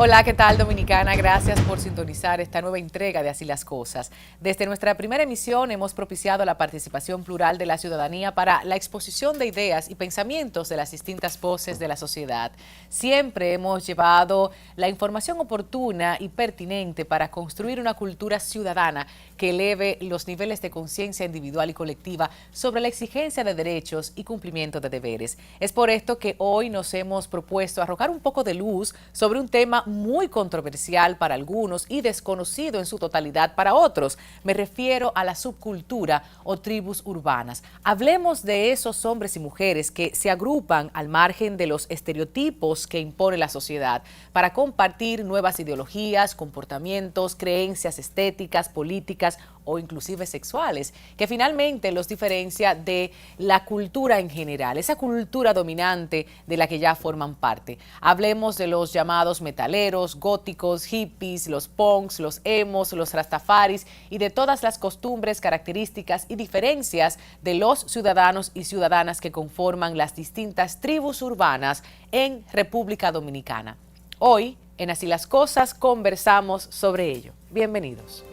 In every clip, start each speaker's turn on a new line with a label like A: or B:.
A: Hola, ¿qué tal, Dominicana? Gracias por sintonizar esta nueva entrega de Así las Cosas. Desde nuestra primera emisión hemos propiciado la participación plural de la ciudadanía para la exposición de ideas y pensamientos de las distintas voces de la sociedad. Siempre hemos llevado la información oportuna y pertinente para construir una cultura ciudadana que eleve los niveles de conciencia individual y colectiva sobre la exigencia de derechos y cumplimiento de deberes. Es por esto que hoy nos hemos propuesto arrojar un poco de luz sobre un tema muy controversial para algunos y desconocido en su totalidad para otros. Me refiero a la subcultura o tribus urbanas. Hablemos de esos hombres y mujeres que se agrupan al margen de los estereotipos que impone la sociedad para compartir nuevas ideologías, comportamientos, creencias estéticas, políticas o inclusive sexuales, que finalmente los diferencia de la cultura en general, esa cultura dominante de la que ya forman parte. Hablemos de los llamados metaleros, góticos, hippies, los punks, los emos, los rastafaris y de todas las costumbres, características y diferencias de los ciudadanos y ciudadanas que conforman las distintas tribus urbanas en República Dominicana. Hoy, en Así las Cosas, conversamos sobre ello. Bienvenidos.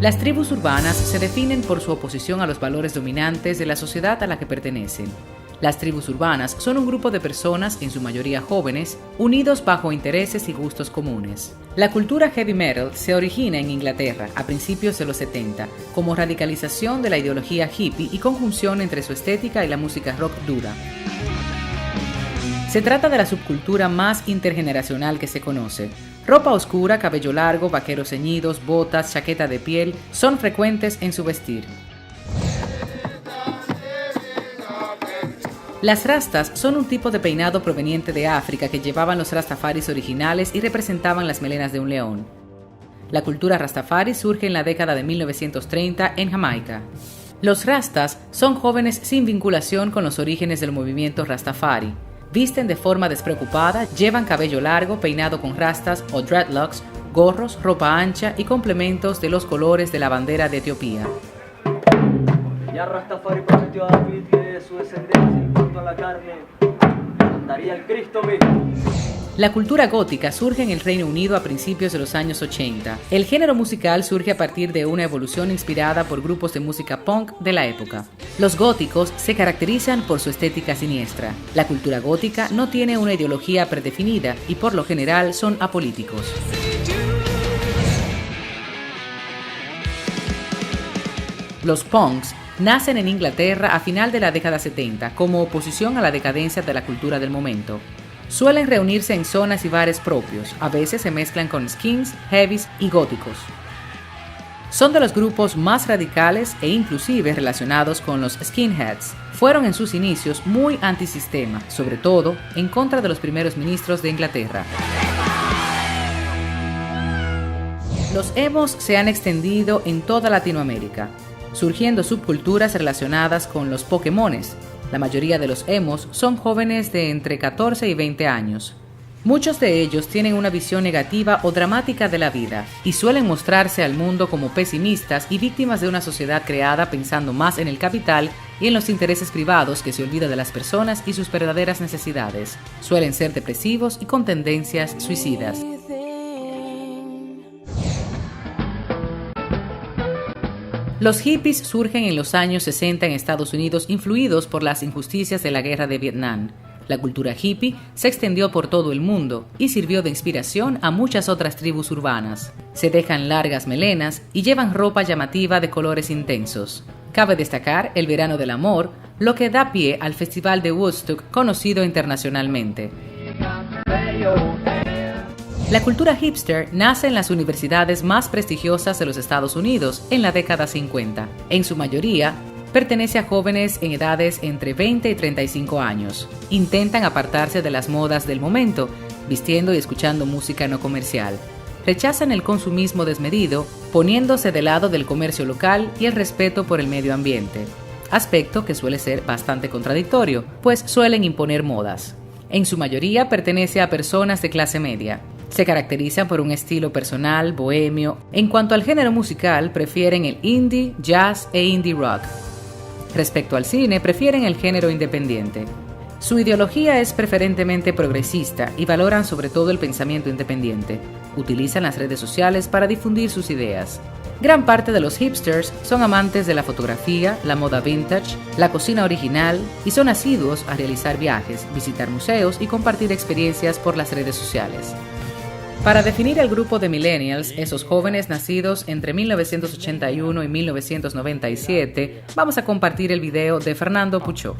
A: Las tribus urbanas se definen por su oposición a los valores dominantes de la sociedad a la que pertenecen. Las tribus urbanas son un grupo de personas, en su mayoría jóvenes, unidos bajo intereses y gustos comunes. La cultura heavy metal se origina en Inglaterra a principios de los 70, como radicalización de la ideología hippie y conjunción entre su estética y la música rock dura. Se trata de la subcultura más intergeneracional que se conoce. Ropa oscura, cabello largo, vaqueros ceñidos, botas, chaqueta de piel son frecuentes en su vestir. Las rastas son un tipo de peinado proveniente de África que llevaban los rastafaris originales y representaban las melenas de un león. La cultura rastafari surge en la década de 1930 en Jamaica. Los rastas son jóvenes sin vinculación con los orígenes del movimiento rastafari. Visten de forma despreocupada, llevan cabello largo, peinado con rastas o dreadlocks, gorros, ropa ancha y complementos de los colores de la bandera de Etiopía.
B: Ya Rastafari prometió a David que de su descendencia en cuanto a la carne andaría el Cristo mismo.
A: La cultura gótica surge en el Reino Unido a principios de los años 80. El género musical surge a partir de una evolución inspirada por grupos de música punk de la época. Los góticos se caracterizan por su estética siniestra. La cultura gótica no tiene una ideología predefinida y por lo general son apolíticos. Los punks nacen en Inglaterra a final de la década 70 como oposición a la decadencia de la cultura del momento. Suelen reunirse en zonas y bares propios, a veces se mezclan con skins, heavies y góticos. Son de los grupos más radicales e inclusive relacionados con los skinheads. Fueron en sus inicios muy antisistema, sobre todo en contra de los primeros ministros de Inglaterra. Los emos se han extendido en toda Latinoamérica, surgiendo subculturas relacionadas con los Pokémones. La mayoría de los emos son jóvenes de entre 14 y 20 años. Muchos de ellos tienen una visión negativa o dramática de la vida y suelen mostrarse al mundo como pesimistas y víctimas de una sociedad creada pensando más en el capital y en los intereses privados que se olvida de las personas y sus verdaderas necesidades. Suelen ser depresivos y con tendencias suicidas. Los hippies surgen en los años 60 en Estados Unidos, influidos por las injusticias de la guerra de Vietnam. La cultura hippie se extendió por todo el mundo y sirvió de inspiración a muchas otras tribus urbanas. Se dejan largas melenas y llevan ropa llamativa de colores intensos. Cabe destacar el verano del amor, lo que da pie al Festival de Woodstock, conocido internacionalmente. La cultura hipster nace en las universidades más prestigiosas de los Estados Unidos en la década 50. En su mayoría, pertenece a jóvenes en edades entre 20 y 35 años. Intentan apartarse de las modas del momento, vistiendo y escuchando música no comercial. Rechazan el consumismo desmedido, poniéndose del lado del comercio local y el respeto por el medio ambiente. Aspecto que suele ser bastante contradictorio, pues suelen imponer modas. En su mayoría pertenece a personas de clase media. Se caracterizan por un estilo personal, bohemio. En cuanto al género musical, prefieren el indie, jazz e indie rock. Respecto al cine, prefieren el género independiente. Su ideología es preferentemente progresista y valoran sobre todo el pensamiento independiente. Utilizan las redes sociales para difundir sus ideas. Gran parte de los hipsters son amantes de la fotografía, la moda vintage, la cocina original y son asiduos a realizar viajes, visitar museos y compartir experiencias por las redes sociales. Para definir el grupo de millennials, esos jóvenes nacidos entre 1981 y 1997, vamos a compartir el video de Fernando Puchó.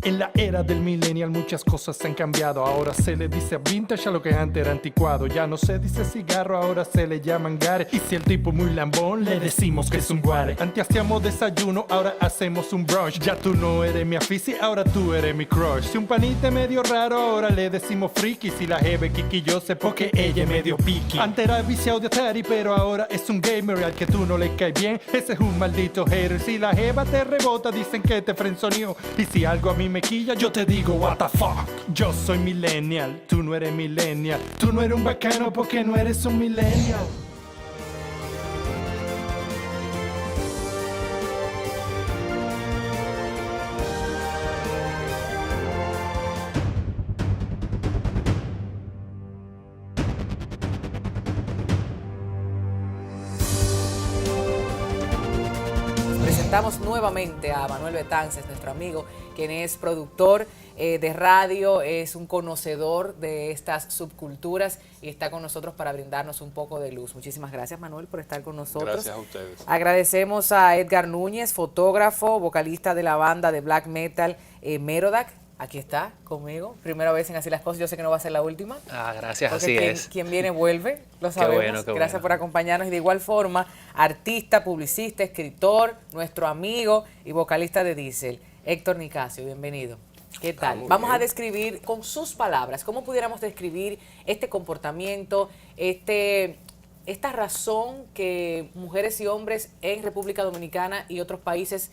C: En la era del millennial muchas cosas han cambiado. Ahora se le dice vintage a lo que antes era anticuado. Ya no se dice cigarro, ahora se le llaman gare. Y si el tipo es muy lambón, le decimos que es un guare. Antes hacíamos desayuno, ahora hacemos un brunch. Ya tú no eres mi afici, ahora tú eres mi crush. Si un panita es medio raro, ahora le decimos friki. Si la jeve quisquillosa porque ella es medio piqui. Antes era viciado de Atari, pero ahora es un gamer. Y al que tú no le caes bien, ese es un maldito hater. Si la jeva te rebota, dicen que te frenzoneó. Y si algo a mí me quilla, yo te digo what the fuck. Yo soy millennial, tú no eres millennial. Tú no eres un bacano porque no eres un millennial.
A: Presentamos nuevamente a Manuel Betances, nuestro amigo, quien es productor de radio, es un conocedor de estas subculturas y está con nosotros para brindarnos un poco de luz. Muchísimas gracias, Manuel, por estar con nosotros.
D: Gracias a ustedes.
A: Agradecemos a Edgar Núñez, fotógrafo, vocalista de la banda de black metal Merodach. Aquí está conmigo, primera vez en Así las Cosas, yo sé que no va a ser la última.
D: Gracias,
A: Porque
D: así
A: quien,
D: es.
A: quien viene vuelve, lo sabemos.
D: Qué
A: Gracias
D: bueno.
A: por acompañarnos y de igual forma, artista, publicista, escritor, nuestro amigo y vocalista de Diesel, Héctor Nicasio, bienvenido. ¿Qué tal? Vamos a describir con sus palabras, ¿cómo pudiéramos describir este comportamiento, esta razón que mujeres y hombres en República Dominicana y otros países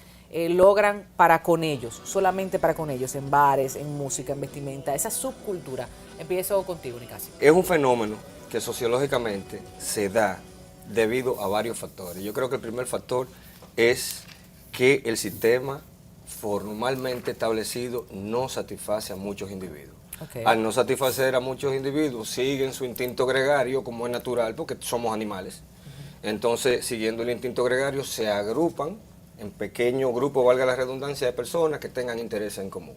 A: logran para con ellos, solamente para con ellos, en bares, en música, en vestimenta, esa subcultura? Empiezo contigo, Nicasio.
E: Es un fenómeno que sociológicamente se da debido a varios factores. Yo creo que el primer factor es que el sistema formalmente establecido no satisface a muchos individuos.
A: Okay.
E: Al no satisfacer a muchos individuos, siguen su instinto gregario, como es natural, porque somos animales. Entonces, siguiendo el instinto gregario, se agrupan en pequeños grupos, valga la redundancia, de personas que tengan intereses en común.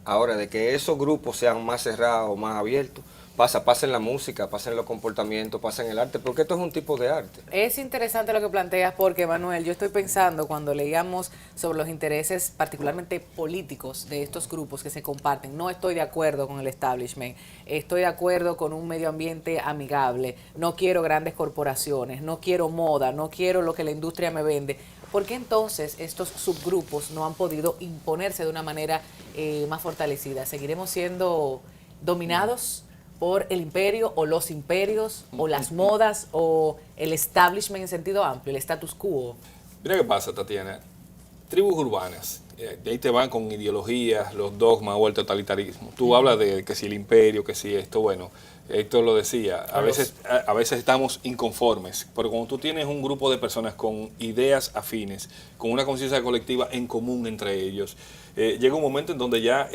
E: Ahora, de que esos grupos sean más cerrados, más abiertos, pasa en la música, pasa en los comportamientos, pasa en el arte, porque esto es un tipo de arte.
A: Es interesante lo que planteas porque, Manuel, yo estoy pensando cuando leíamos sobre los intereses particularmente políticos de estos grupos que se comparten, no estoy de acuerdo con el establishment, estoy de acuerdo con un medio ambiente amigable, no quiero grandes corporaciones, no quiero moda, no quiero lo que la industria me vende. ¿Por qué entonces estos subgrupos no han podido imponerse de una manera más fortalecida? ¿Seguiremos siendo dominados por el imperio o los imperios o las modas o el establishment en sentido amplio, el status quo?
D: Mira qué pasa, Tatiana. Tribus urbanas, de ahí te van con ideologías, los dogmas o el totalitarismo. Tú hablas de que si el imperio, que si esto, bueno, Héctor lo decía, a veces estamos inconformes, pero cuando tú tienes un grupo de personas con ideas afines, con una conciencia colectiva en común entre ellos, llega un momento en donde ya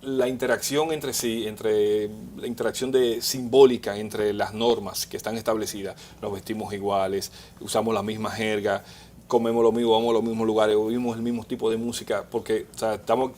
D: la interacción entre sí, entre la interacción simbólica entre las normas que están establecidas, nos vestimos iguales, usamos la misma jerga, comemos lo mismo, vamos a los mismos lugares, oímos el mismo tipo de música, porque o sea, estamos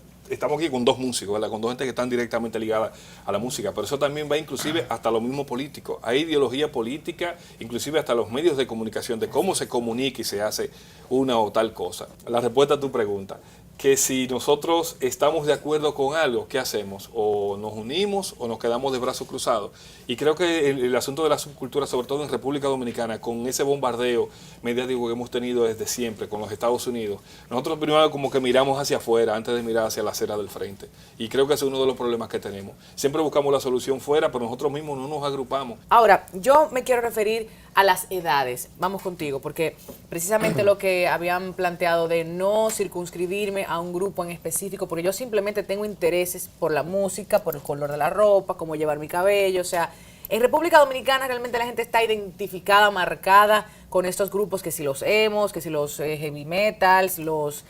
D: aquí con dos músicos, ¿verdad? Con dos gente que están directamente ligadas a la música, pero eso también va inclusive hasta lo mismo político. Hay ideología política, inclusive hasta los medios de comunicación, de cómo se comunica y se hace una o tal cosa. La respuesta a tu pregunta, que si nosotros estamos de acuerdo con algo, ¿qué hacemos? O nos unimos o nos quedamos de brazos cruzados. Y creo que el asunto de la subcultura, sobre todo en República Dominicana, con ese bombardeo mediático que hemos tenido desde siempre con los Estados Unidos, nosotros primero como que miramos hacia afuera antes de mirar hacia la acera del frente. Y creo que ese es uno de los problemas que tenemos. Siempre buscamos la solución fuera, pero nosotros mismos no nos agrupamos.
A: Ahora, yo me quiero referir a las edades. Vamos contigo, porque precisamente lo que habían planteado de no circunscribirme a un grupo en específico, porque yo simplemente tengo intereses por la música, por el color de la ropa, cómo llevar mi cabello, o sea, en República Dominicana realmente la gente está identificada, marcada con estos grupos, que si los emos, que si los heavy metals, los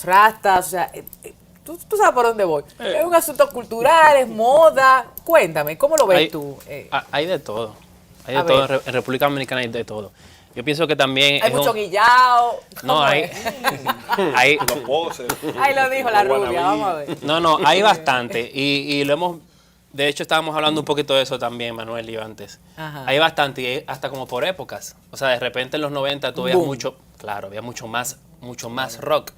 A: rastas, o sea, tú sabes por dónde voy. Es un asunto cultural, es moda. Cuéntame, ¿cómo lo ves tú?
F: Hay de todo. Hay
A: A
F: de todo.
A: ver.
F: En República Dominicana hay de todo. Yo pienso que también
A: Hay mucho guillao.
F: No,
A: ¿Cómo
F: hay,
A: es?
F: hay,
D: Los poses.
A: Ahí lo dijo la
D: los
A: rubia,
D: wannabe.
A: vamos a ver.
F: no, hay bastante. Y lo hemos, de hecho estábamos hablando un poquito de eso también, Manuel y yo antes.
A: Ajá.
F: Hay bastante, y hasta como por épocas. O sea, de repente en los 90 tú veías
A: Boom.
F: mucho, claro, había mucho más rock.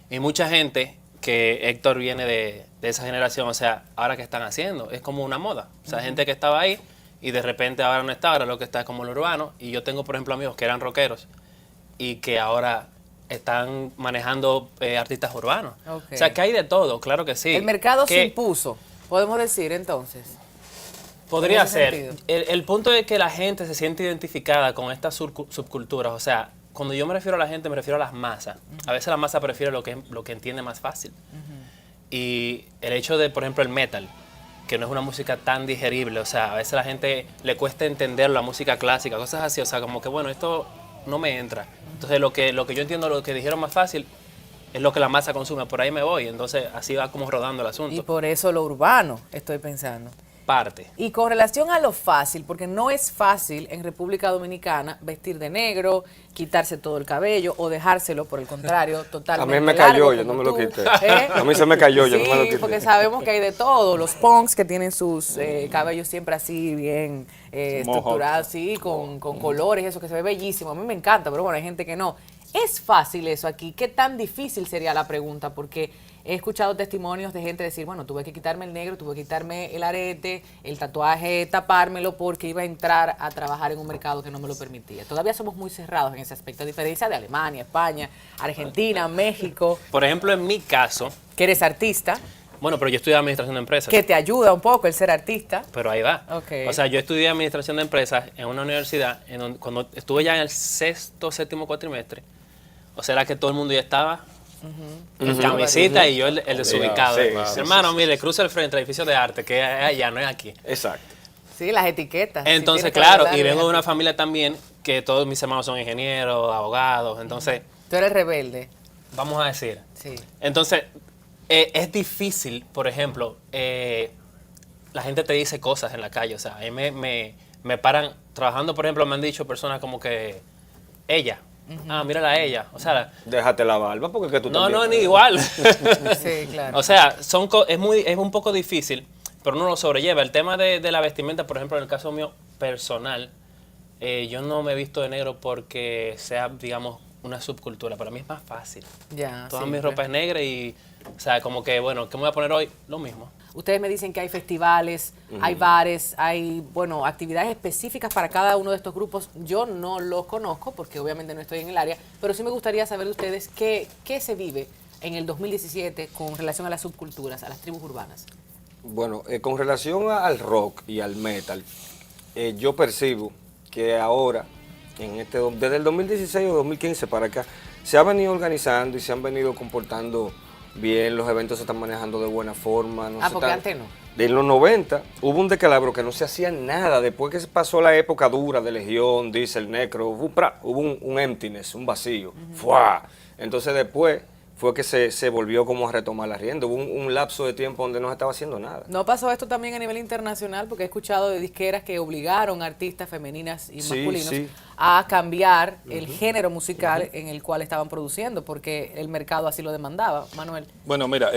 F: Y mucha gente que Héctor viene de esa generación, o sea, ahora que están haciendo, es como una moda. O sea, gente que estaba ahí y de repente ahora no está, ahora lo que está es como lo urbano. Y yo tengo, por ejemplo, amigos que eran rockeros y que ahora están manejando artistas urbanos.
A: Ok.
F: O sea, que hay de todo, claro que sí.
A: El mercado se
F: Que
A: impuso, podemos decir entonces.
F: podría
A: en ese
F: ser.
A: sentido.
F: El punto es que la gente se siente identificada con estas subculturas. O sea, cuando yo me refiero a la gente, me refiero a las masas. A veces la masa prefiere lo que entiende más fácil. Y el hecho de, por ejemplo, el metal, que no es una música tan digerible, o sea, a veces a la gente le cuesta entender la música clásica, cosas así, o sea, como que, bueno, esto no me entra. Entonces, lo que yo entiendo, lo que dijeron más fácil, es lo que la masa consume, por ahí me voy, entonces así va como rodando el
A: Y
F: asunto.
A: por eso lo urbano, estoy pensando.
F: Parte.
A: Y con relación a lo fácil, porque no es fácil en República Dominicana vestir de negro, quitarse todo el cabello o dejárselo, por el contrario,
E: A
A: totalmente
E: mí me
A: largo,
E: cayó, yo
A: como
E: no me lo
A: tú.
E: quité.
A: ¿Eh?
E: A mí se me cayó, yo
A: Sí,
E: no me lo quité.
A: porque sabemos que hay de todo. Los punks que tienen sus cabellos siempre así, bien estructurados, sí, con colores, eso que se ve bellísimo. A mí me encanta, pero bueno, hay gente que no. ¿Es fácil eso aquí? ¿Qué tan difícil sería la pregunta? Porque he escuchado testimonios de gente decir, bueno, tuve que quitarme el negro, tuve que quitarme el arete, el tatuaje, tapármelo porque iba a entrar a trabajar en un mercado que no me lo permitía. Todavía somos muy cerrados en ese aspecto, a diferencia de Alemania, España, Argentina, México,
F: Por ejemplo, en mi caso,
A: que eres artista,
F: bueno, pero yo estudié administración de empresas.
A: que te ayuda un poco el ser artista.
F: Pero ahí va.
A: Ok.
F: O sea, yo estudié administración de empresas en una universidad, en donde, cuando estuve ya en el séptimo cuatrimestre, o sea, era que todo el mundo ya estaba en camisita y yo el desubicado.
E: Sí,
F: Hermano, mire, cruza el frente al edificio de arte, que es allá, no es aquí.
E: Exacto.
A: Sí, las etiquetas. sí,
F: Entonces,
A: tienes que
F: claro,
A: hablar
F: y vengo de
A: las
F: una familia también que todos mis hermanos son ingenieros, abogados, entonces,
A: Tú eres rebelde,
F: vamos a decir.
A: sí.
F: Entonces, es difícil, por ejemplo, la gente te dice cosas en la calle, o sea, a mí me paran, trabajando, por ejemplo, me han dicho personas como que, ella, mírala a ella, o sea,
E: Déjate la barba porque es que tú
F: no,
E: también.
F: ni igual.
A: Sí, claro.
F: O sea, es un poco difícil, pero uno lo sobrelleva. El tema de la vestimenta, por ejemplo, en el caso mío personal, yo no me he visto de negro porque sea, digamos, una subcultura. Para mí es más fácil.
A: Ya,
F: Toda
A: sí,
F: mi ropa es negra y, o sea, como que, bueno, ¿qué me voy a poner hoy? Lo mismo.
A: Ustedes me dicen que hay festivales, hay bares, hay, bueno, actividades específicas para cada uno de estos grupos. Yo no los conozco porque obviamente no estoy en el área, pero sí me gustaría saber de ustedes qué se vive en el 2017 con relación a las subculturas, a las tribus urbanas.
E: Bueno, con relación al rock y al metal, yo percibo que ahora, desde el 2016 o 2015 para acá, se ha venido organizando y se han venido comportando bien, los eventos se están manejando de buena forma.
A: Porque antes no.
E: En los 90 hubo un descalabro que no se hacía nada. Después que se pasó la época dura de Legión, Diesel, Necro, hubo un emptiness, un vacío. ¡Fua! Entonces después fue que se volvió como a retomar la rienda. Hubo un lapso de tiempo donde no se estaba haciendo nada.
A: ¿No pasó esto también a nivel internacional? Porque he escuchado de disqueras que obligaron a artistas femeninas y
E: Sí,
A: masculinos
E: sí.
A: a cambiar el género musical en el cual estaban produciendo, porque el mercado así lo demandaba. Manuel.
D: Bueno, mira,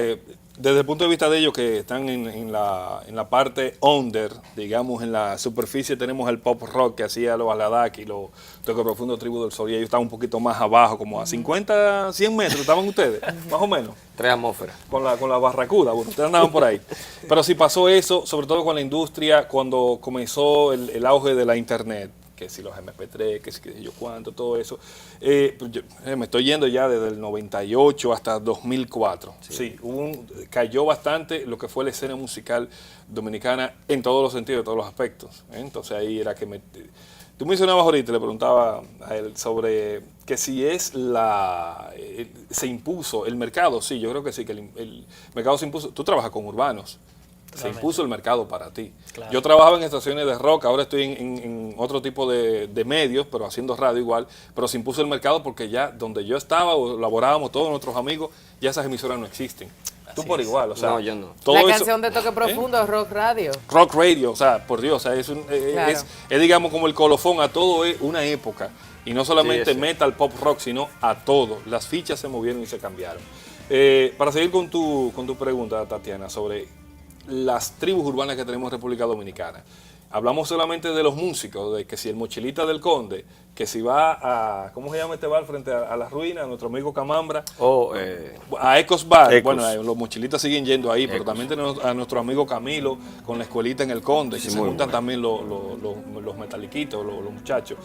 D: desde el punto de vista de ellos que están en la parte under, digamos, en la superficie tenemos el pop rock que hacía los Baladaki, los Toque Profundo, Tribu del Sol, y ellos estaban un poquito más abajo, como a 50, 100 metros, estaban ustedes, más o menos.
E: 3 atmósferas.
D: Con la barracuda, bueno, ustedes andaban por ahí. Pero sí pasó eso, sobre todo con la industria, cuando comenzó el auge de la internet, que si los MP3, que si qué yo cuánto, todo eso. Me estoy yendo ya desde el 98 hasta 2004. Sí, cayó bastante lo que fue la escena musical dominicana en todos los sentidos, en todos los aspectos. Entonces ahí era que tú mencionabas ahorita, le preguntaba a él sobre que si se impuso el mercado. Sí, yo creo que sí, que el mercado se impuso. Tú trabajas con urbanos. Se impuso el mercado para ti.
F: Claro.
D: Yo trabajaba en estaciones de rock, ahora estoy en otro tipo de medios, pero haciendo radio igual, pero se impuso el mercado porque ya donde yo estaba o laborábamos todos nuestros amigos, ya esas emisoras no existen. Tú por
F: es.
D: igual, o sea.
E: No, yo no.
D: todo
A: La
D: eso-
A: canción de Toque Profundo, Rock Radio.
D: Rock Radio, o sea, por Dios, o sea,
A: Claro.
D: es digamos como el colofón a todo una época. Y no solamente
E: Sí, sí.
D: metal, pop, rock, sino a todo. Las fichas se movieron y se cambiaron. Para seguir con tu pregunta, Tatiana, sobre las tribus urbanas que tenemos en República Dominicana. Hablamos solamente de los músicos, de que si el mochilita del Conde, que si va a, ¿cómo se llama este bar frente a las ruinas? Nuestro amigo Camambra. A Ecos Bar,
E: Ecos.
D: bueno, los mochilitas siguen yendo ahí, pero
E: Ecos.
D: también tenemos a nuestro amigo Camilo con la escuelita en el Conde, que
E: Sí,
D: se
E: muy
D: juntan
E: bueno.
D: también los metaliquitos, los muchachos.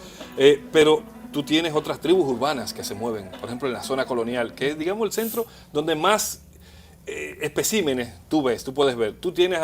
D: Pero tú tienes otras tribus urbanas que se mueven, por ejemplo en la zona colonial, que es, digamos, el centro donde más especímenes tú puedes ver. Tú tienes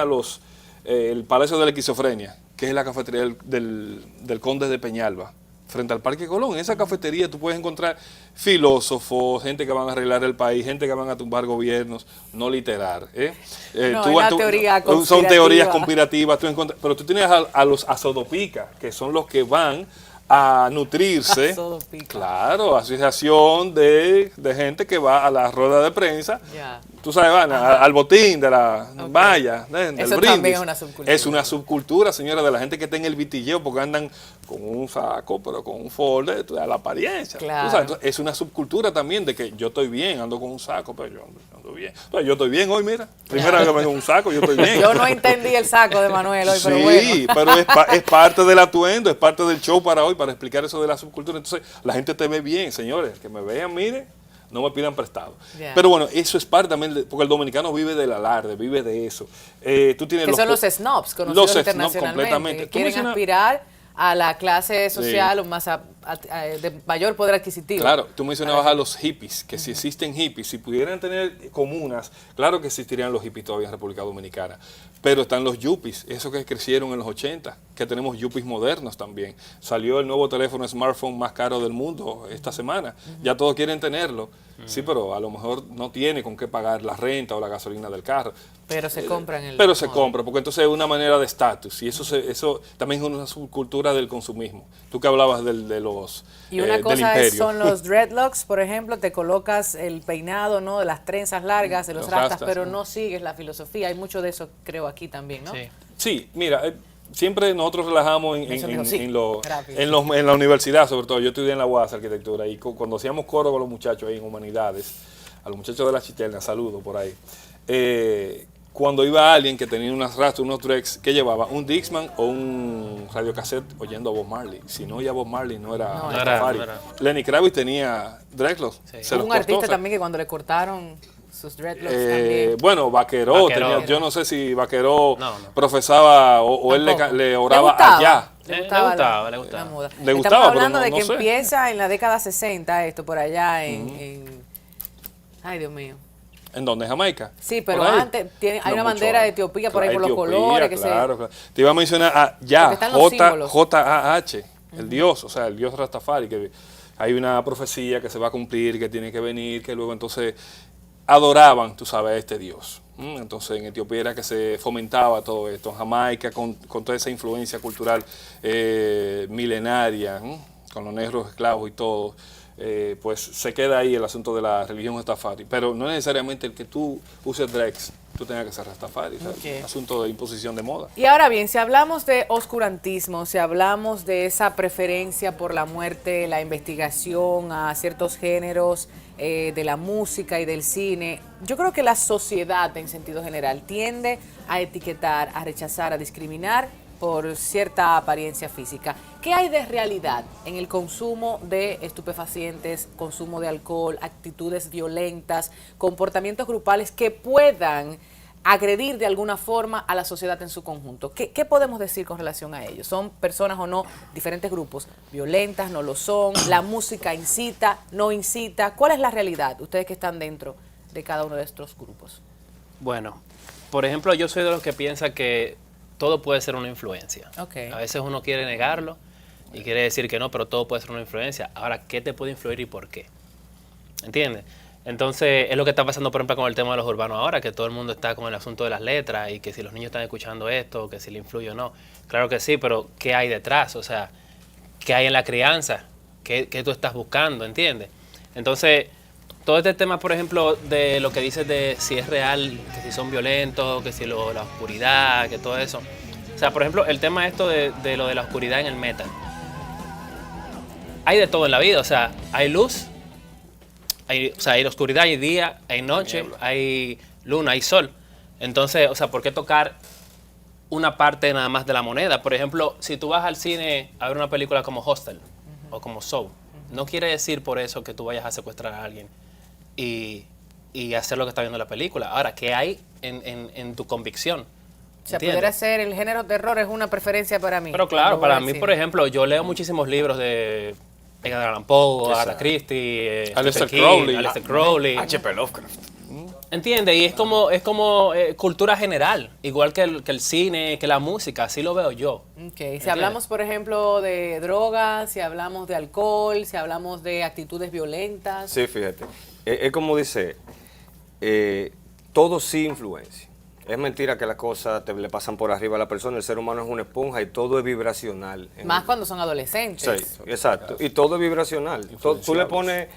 D: el Palacio de la Esquizofrenia, que es la cafetería del Conde de Peñalba, frente al Parque Colón. En esa cafetería tú puedes encontrar filósofos, gente que van a arreglar el país, gente que van a tumbar gobiernos, no literar.
A: No, es la teoría
D: son
A: conspirativa.
D: teorías conspirativas, pero tú tienes a los azodopicas, que son los que van a nutrirse.
A: Azodopica.
D: Claro, asociación de gente que va a la rueda de prensa.
A: Ya.
D: Tú sabes, van al botín de la valla, del
A: Eso
D: brindis.
A: también es una subcultura.
D: Es una subcultura, señora, de la gente que está en el vitilleo porque andan con un saco, pero con un folder, a la apariencia. Tú
A: Claro.
D: sabes, entonces, es una subcultura también de que yo estoy bien, ando con un saco, pero yo ando bien. Entonces, yo estoy bien hoy, mira. Primera vez que me pongo un saco, yo estoy bien.
A: Yo no entendí el saco de Manuel hoy, pero
D: Sí,
A: bueno.
D: pero es parte del atuendo, es parte del show para hoy, para explicar eso de la subcultura. Entonces, la gente te ve bien, señores, que me vean, miren, no me pidan prestado.
A: Ya.
D: Pero bueno, eso es parte también, porque el dominicano vive del alarde, vive de eso. Tú tienes
A: Que son los snobs, conocidos
D: snobs,
A: internacionalmente,
D: completamente.
A: que
D: Tú
A: quieren
D: mencionas-
A: aspirar a la clase social o más de mayor poder adquisitivo.
D: Claro, tú mencionabas a los hippies, que si existen hippies, si pudieran tener comunas, claro que existirían los hippies todavía en República Dominicana, pero están los yuppies, esos que crecieron en los 80, que tenemos yuppies modernos también. Salió el nuevo teléfono smartphone más caro del mundo esta semana, ya todos quieren tenerlo, sí, pero a lo mejor no tiene con qué pagar la renta o la gasolina del carro.
A: Pero se compran el
D: Pero se
A: modelo.
D: compra, porque entonces es una manera de estatus y eso también es una subcultura del consumismo. Tú que hablabas de los
A: Y una
D: del
A: cosa
D: imperio.
A: son los dreadlocks, por ejemplo, te colocas el peinado, ¿no? De las trenzas largas, de los rastas,
D: rastas,
A: pero
D: sí.
A: no sigues la filosofía. Hay mucho de eso, creo, aquí también, ¿no?
F: Sí.
D: Sí, mira, siempre nosotros relajamos
A: Eso dijo, sí, rápido.
D: en la universidad, sobre todo. Yo estudié en la UAS Arquitectura y cuando hacíamos coro con los muchachos ahí en Humanidades, a los muchachos de la Chiterna, saludo por ahí. Cuando iba alguien que tenía unas rastras, unos dreads, que llevaba un Dixman o un radiocassette oyendo a Bob Marley. Si no oía Bob Marley, no era
A: No,
D: Rastafari.
F: no era.
D: Lenny Kravitz tenía dreadlocks.
F: Sí.
D: Se
A: Hubo
D: los
A: un
D: cortó,
A: artista
D: o sea,
A: también que cuando le cortaron sus dreadlocks también.
D: bueno, Vaqueró,
F: Vaqueró.
D: yo no sé si Vaqueró
F: No, no.
D: profesaba o él
A: Tampoco.
D: le oraba
A: gustaba?
D: allá.
A: Le
F: Le
A: gustaba,
F: gustaba,
A: la
F: le gustaba.
A: moda.
D: Le gustaba,
A: Estamos
D: pero
A: hablando
D: no-
A: de
D: no
A: que
D: sé.
A: empieza en la década 60 esto, por allá ay, Dios mío.
D: ¿En dónde? ¿En Jamaica?
A: Sí, pero
D: Por ahí.
A: antes hay
D: No,
A: una
D: mucho
A: bandera de
D: antes.
A: Etiopía por ahí por los
D: Etiopía,
A: colores. Que
D: claro, claro. Te iba a mencionar a Ya,
A: Porque están los símbolos.
D: J-A-H, el dios, o sea, el dios Rastafari, que hay una profecía que se va a cumplir, que tiene que venir, que luego entonces adoraban, tú sabes, a este dios. Entonces en Etiopía era que se fomentaba todo esto, en Jamaica con toda esa influencia cultural milenaria, con los negros esclavos y todo. Pues se queda ahí el asunto de la religión Rastafari, pero no necesariamente el que tú uses dreads, tú tengas que ser Rastafari, o sea,
A: Ok.
D: es asunto de imposición de moda.
A: Y ahora bien, si hablamos de oscurantismo, si hablamos de esa preferencia por la muerte, la investigación a ciertos géneros de la música y del cine, yo creo que la sociedad en sentido general tiende a etiquetar, a rechazar, a discriminar por cierta apariencia física. ¿Qué hay de realidad en el consumo de estupefacientes, consumo de alcohol, actitudes violentas, comportamientos grupales que puedan agredir de alguna forma a la sociedad en su conjunto? ¿Qué podemos decir con relación a ello? ¿Son personas o no, diferentes grupos, violentas, no lo son? ¿La música incita, no incita? ¿Cuál es la realidad, ustedes que están dentro de cada uno de estos grupos?
F: Bueno, por ejemplo, yo soy de los que piensa que todo puede ser una influencia.
A: Ok.
F: A veces uno quiere negarlo y quiere decir que no, pero todo puede ser una influencia. Ahora, ¿qué te puede influir y por qué? ¿Entiendes? Entonces, es lo que está pasando, por ejemplo, con el tema de los urbanos ahora, que todo el mundo está con el asunto de las letras y que si los niños están escuchando esto, que si le influye o no. Claro que sí, pero ¿qué hay detrás? O sea, ¿qué hay en la crianza? ¿Qué tú estás buscando? ¿Entiendes? Entonces, todo este tema, por ejemplo, de lo que dices de si es real, que si son violentos, que si la oscuridad, que todo eso. O sea, por ejemplo, el tema esto de lo de la oscuridad en el metal. Hay de todo en la vida, o sea, hay luz, hay oscuridad, hay día, hay noche, hay luna, hay sol. Entonces, o sea, ¿por qué tocar una parte nada más de la moneda? Por ejemplo, si tú vas al cine a ver una película como Hostel o como Soul, no quiere decir por eso que tú vayas a secuestrar a alguien y hacer lo que está viendo la película. Ahora, ¿qué hay en tu convicción?
A: O sea,
F: ¿Entiendes?
A: pudiera ser, el género terror es una preferencia para mí.
F: Pero claro,
A: Cuando voy
F: para
A: al
F: mí,
A: cine.
F: por ejemplo, yo leo muchísimos libros de Edgar Allan Poe, Agatha Christie,
D: Aleister
F: Stephen King,
D: Crowley.
F: Aleister Crowley.
E: H.P. Lovecraft.
F: ¿Entiendes? Y es como cultura general, igual que el cine, que la música, así lo veo yo.
A: Ok, si hablamos, por ejemplo, de drogas, si hablamos de alcohol, si hablamos de actitudes violentas.
E: Sí, fíjate. Es como dice, todo sí influencia. Es mentira que las cosas le pasan por arriba a la persona. El ser humano es una esponja y todo es vibracional.
A: Más cuando son adolescentes.
E: Sí, exacto. Y todo es vibracional. Tú le pones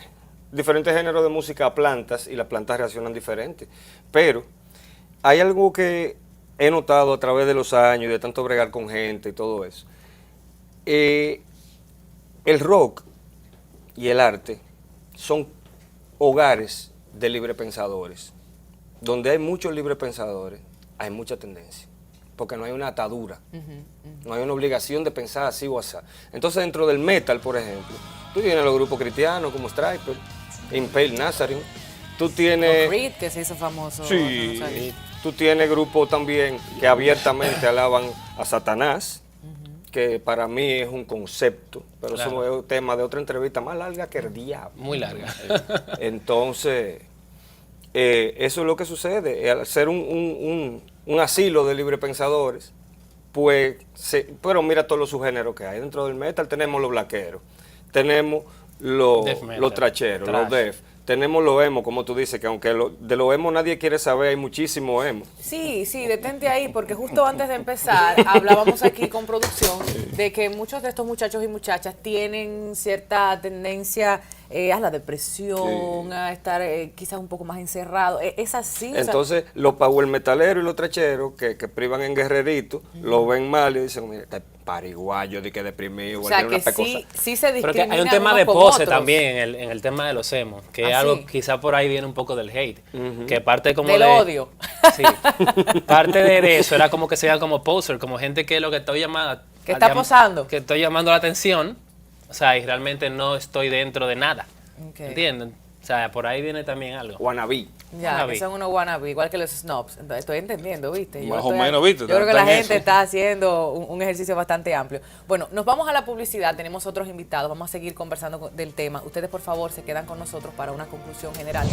E: diferentes géneros de música a plantas y las plantas reaccionan diferentes. Pero hay algo que he notado a través de los años y de tanto bregar con gente y todo eso. El rock y el arte son hogares de librepensadores. Donde hay muchos librepensadores, hay mucha tendencia. Porque no hay una atadura. No hay una obligación de pensar así o así. Entonces, dentro del metal, por ejemplo, tú tienes los grupos cristianos como Striper, Impale Nazarene. Tú tienes...
A: O Creed, que se hizo famoso.
E: Sí,
A: hace unos años.
E: tú tienes grupos también que abiertamente alaban a Satanás, que para mí es un concepto, pero
F: Claro.
E: eso es un tema de otra entrevista más larga que el diablo.
F: Muy larga.
E: Entonces, eso es lo que sucede. Al ser un asilo de librepensadores, pues, pero mira todos los subgéneros que hay. Dentro del metal tenemos los blaqueros, tenemos
F: Death metal,
E: los tracheros,
F: thrash.
E: los death, tenemos los emo, como tú dices, que aunque de los emo nadie quiere saber, hay muchísimo emo.
A: Sí, detente ahí, porque justo antes de empezar hablábamos aquí con producción de que muchos de estos muchachos y muchachas tienen cierta tendencia a la depresión, a estar quizás un poco más encerrado. ¿Es así? O sea,
E: Entonces, los power metaleros y los tracheros que privan en guerrerito, lo ven mal y dicen, mira, este pariguayo, de que deprimido,
A: o sea,
E: tiene
A: que
E: una pecosa.
A: sí se
F: Pero que
A: discrimina
F: hay un tema
A: unos
F: de
A: con
F: pose
A: otros.
F: también en el tema de los emos, que es
A: ¿Ah,
F: algo
A: sí?
F: quizá por ahí viene un poco del hate, que parte como
A: Del
F: de...
A: odio.
F: Sí, parte de eso era como que se vean como poser, como gente que lo que estoy llamando...
A: Que está posando.
F: Que estoy llamando la atención, o sea, y realmente no estoy dentro de nada,
A: Ok.
F: ¿entienden? O sea, por ahí viene también algo.
E: Wannabe.
A: Ya,
F: Wannabe.
A: que son unos wannabe, igual que los snobs. Entonces, estoy entendiendo, ¿viste?
D: Más o menos, ¿viste?
A: Yo creo que
D: Está
A: la
D: en
A: gente
D: eso.
A: está haciendo un ejercicio bastante amplio. Bueno, nos vamos a la publicidad, tenemos otros invitados, vamos a seguir conversando del tema. Ustedes, por favor, se quedan con nosotros para una conclusión general.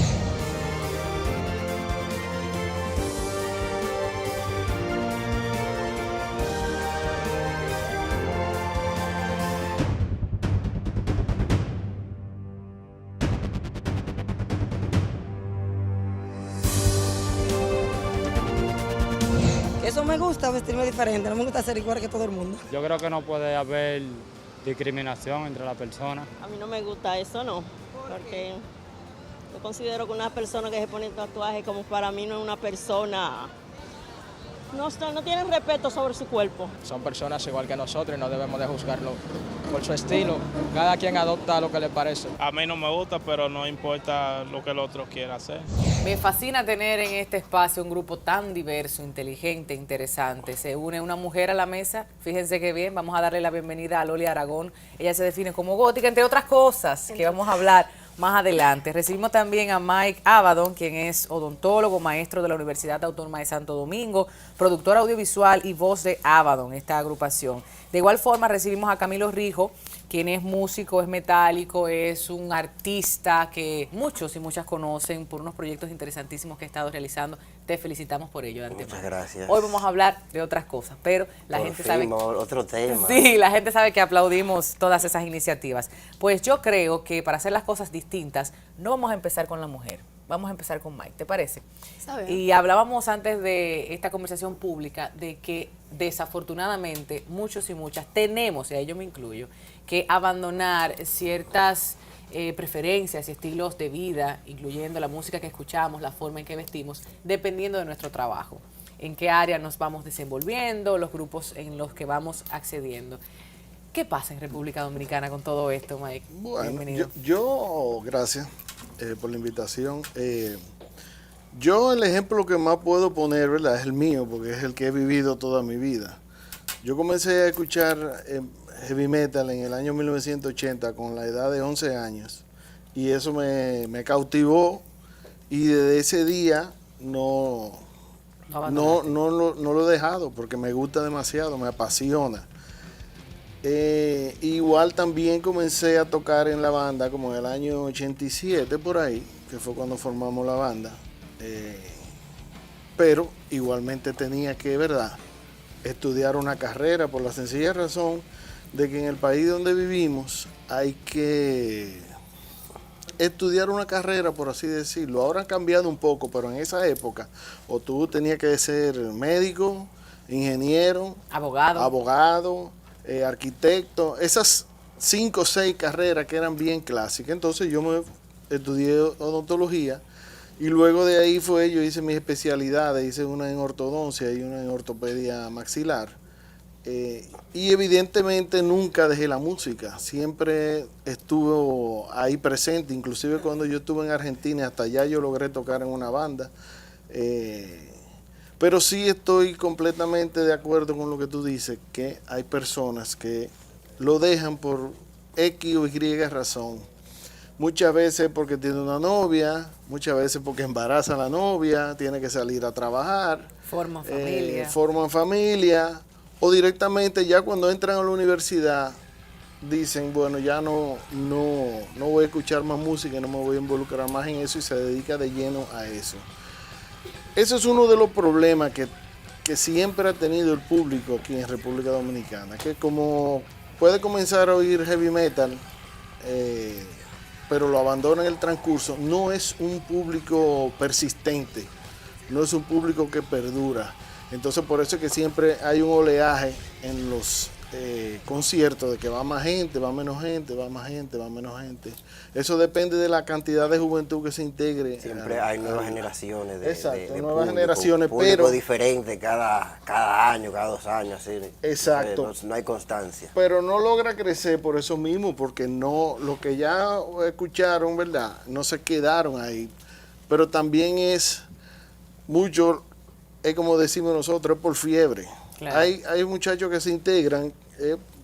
G: Eso me gusta, vestirme diferente, no me gusta ser igual que todo el mundo.
H: Yo creo que no puede haber discriminación entre las personas.
I: A mí no me gusta eso, no, porque yo considero que una persona que se pone tatuaje como para mí no es una persona, no tienen respeto sobre su cuerpo.
J: Son personas igual que nosotros y no debemos de juzgarlo por su estilo. Cada quien adopta lo que le parece.
K: A mí no me gusta, pero no importa lo que el otro quiera hacer.
A: Me fascina tener en este espacio un grupo tan diverso, inteligente, interesante. Se une una mujer a la mesa, fíjense qué bien, vamos a darle la bienvenida a Loli Aragón. Ella se define como gótica, entre otras cosas que vamos a hablar más adelante. Recibimos también a Mike Abaddon, quien es odontólogo, maestro de la Universidad Autónoma de Santo Domingo, productor audiovisual y voz de Abaddon, esta agrupación. De igual forma recibimos a Camilo Rijo, quien es músico, es metálico, es un artista que muchos y muchas conocen por unos proyectos interesantísimos que ha estado realizando. Te felicitamos por ello de antemano.
L: Muchas gracias.
A: Hoy vamos a hablar de otras cosas, pero la gente sabe...
L: Otro tema.
A: Sí, la gente sabe que aplaudimos todas esas iniciativas. Pues yo creo que para hacer las cosas distintas, no vamos a empezar con la mujer. Vamos a empezar con Mike, ¿te parece?
M: Está bien.
A: Y hablábamos antes de esta conversación pública de que desafortunadamente muchos y muchas tenemos, y ahí yo me incluyo, que abandonar ciertas preferencias y estilos de vida, incluyendo la música que escuchamos, la forma en que vestimos, dependiendo de nuestro trabajo, en qué área nos vamos desenvolviendo, los grupos en los que vamos accediendo. ¿Qué pasa en República Dominicana con todo esto, Mike?
N: Bueno,
A: Bienvenido.
N: yo gracias por la invitación. Yo el ejemplo que más puedo poner, ¿verdad?, es el mío, porque es el que he vivido toda mi vida. Yo comencé a escuchar heavy metal en el año 1980 con la edad de 11 años y eso me cautivó y desde ese día no lo he dejado porque me gusta demasiado, me apasiona. Igual también comencé a tocar en la banda como en el año 87 por ahí, que fue cuando formamos la banda, pero igualmente tenía que, ¿verdad?, estudiar una carrera por la sencilla razón de que en el país donde vivimos hay que estudiar una carrera, por así decirlo. Ahora han cambiado un poco, pero en esa época o tú tenías que ser médico, ingeniero, abogado, arquitecto, esas 5 o 6 carreras que eran bien clásicas. Entonces yo me estudié odontología y luego de ahí yo hice mis especialidades, hice una en ortodoncia y una en ortopedia maxilar. Y evidentemente nunca dejé la música, siempre estuvo ahí presente, inclusive cuando yo estuve en Argentina, hasta allá yo logré tocar en una banda. Pero sí estoy completamente de acuerdo con lo que tú dices, que hay personas que lo dejan por X o Y razón. Muchas veces porque tiene una novia, muchas veces porque embaraza a la novia, tiene que salir a trabajar. Forman familia. O directamente ya cuando entran a la universidad dicen, bueno, ya no voy a escuchar más música, no me voy a involucrar más en eso y se dedica de lleno a eso. Eso es uno de los problemas que siempre ha tenido el público aquí en República Dominicana, que como puede comenzar a oír heavy metal, pero lo abandona en el transcurso, no es un público persistente, no es un público que perdura. Entonces por eso es que siempre hay un oleaje en los conciertos de que va más gente, va menos gente, va más gente, va menos gente. Eso depende de la cantidad de juventud que se integre.
L: Siempre hay nuevas generaciones de
N: nuevas generaciones,
L: público diferente cada año, cada 2 años. Así.
N: Exacto.
L: No hay constancia.
N: Pero no logra crecer por eso mismo, porque no, lo que ya escucharon, ¿verdad?, no se quedaron ahí. Pero también es mucho, es como decimos nosotros, es por fiebre. Claro. Hay muchachos que se integran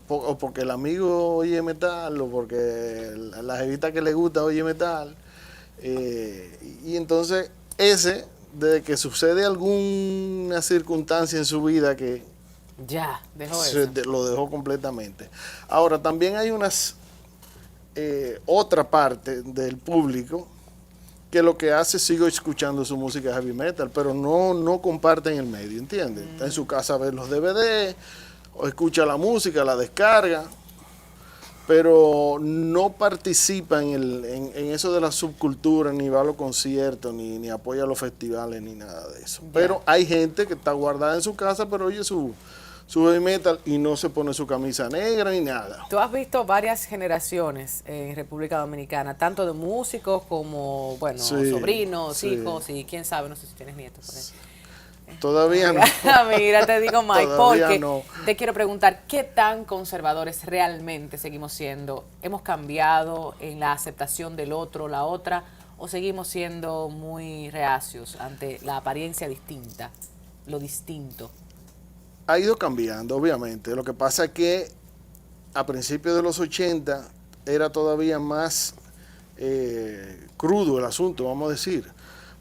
N: o porque el amigo oye metal o porque la jevita que le gusta oye metal. Y entonces desde que sucede alguna circunstancia en su vida que
A: ya dejó
N: lo dejó completamente. Ahora también hay otra parte del público que lo que hace sigue escuchando su música heavy metal, pero no comparten el medio, ¿entiendes? Está en su casa a ver los DVD, o escucha la música, la descarga, pero no participa en eso de la subcultura, ni va a los conciertos, ni apoya los festivales, ni nada de eso. Yeah. Pero hay gente que está guardada en su casa, pero oye su heavy metal y no se pone su camisa negra ni nada.
A: Tú has visto varias generaciones en República Dominicana, tanto de músicos como, bueno, sobrinos, hijos y quién sabe, no sé si tienes nietos por ahí.
N: Todavía no.
A: Mira, te digo, Mike, porque
N: no.
A: Te quiero preguntar, ¿qué tan conservadores realmente seguimos siendo? ¿Hemos cambiado en la aceptación del otro, la otra, o seguimos siendo muy reacios ante la apariencia distinta, lo distinto?
N: Ha ido cambiando, obviamente. Lo que pasa es que a principios de los 80 era todavía más crudo el asunto, vamos a decir.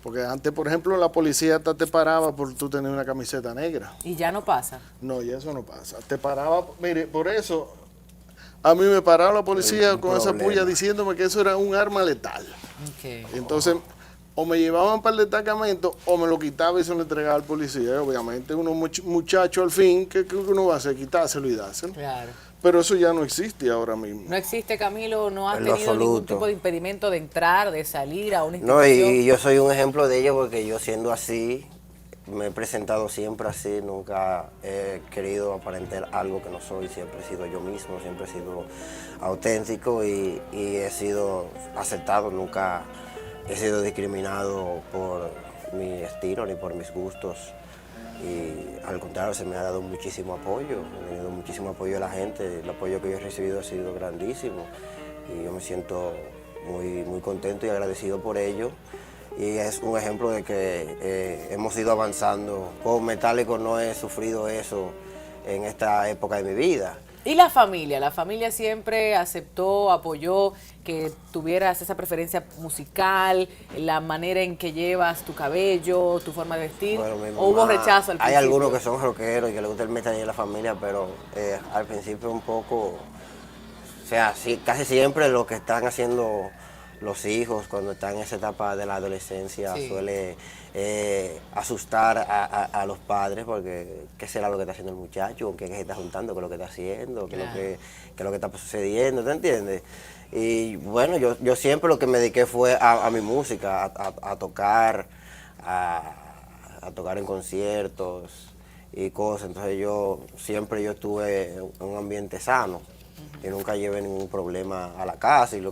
N: Porque antes, por ejemplo, la policía hasta te paraba por tú tener una camiseta negra.
A: ¿Y ya no pasa?
N: No, ya eso no pasa. Te paraba, mire, por eso A mí me paraba la policía
L: Un
N: con esa
L: problema.
N: puya diciéndome que eso era un arma letal.
A: Okay.
N: Entonces, o me llevaban para el destacamento o me lo quitaba y se lo entregaba al policía. Obviamente, uno muchacho al fin, ¿qué uno va a hacer? Quitárselo y dárselo.
A: Claro.
N: Pero eso ya no existe ahora mismo.
A: No existe, Camilo, no has
L: En lo
A: tenido ningún
L: absoluto.
A: tipo de impedimento de entrar, de salir a una
L: No,
A: institución.
L: y yo soy un ejemplo de ello porque yo siendo así, me he presentado siempre así, nunca he querido aparentar algo que no soy, siempre he sido yo mismo, siempre he sido auténtico y he sido aceptado, nunca he sido discriminado por mi estilo ni por mis gustos. Y al contrario, se me ha dado muchísimo apoyo, he tenido muchísimo apoyo de la gente, el apoyo que yo he recibido ha sido grandísimo y yo me siento muy contento y agradecido por ello. Y es un ejemplo de que hemos ido avanzando. Con Metálico no he sufrido eso en esta época de mi vida.
A: ¿Y la familia siempre aceptó, apoyó que tuvieras esa preferencia musical, la manera en que llevas tu cabello, tu forma de vestir?
L: Bueno, mi
A: ¿O hubo
L: mamá-
A: rechazo al
L: Hay
A: principio?
L: algunos que son rockeros y que les gusta el metal y la familia, pero al principio un poco, o sea, sí, casi siempre lo que están haciendo los hijos cuando están en esa etapa de la adolescencia
A: Sí.
L: suele asustar a los padres porque qué será lo que está haciendo el muchacho, con quién se está juntando, qué es lo que está haciendo, qué es lo que está sucediendo, ¿te entiendes? Y bueno, yo siempre lo que me dediqué fue a mi música, a tocar, a tocar en conciertos y cosas, entonces yo estuve en un ambiente sano y nunca llevé ningún problema a la casa y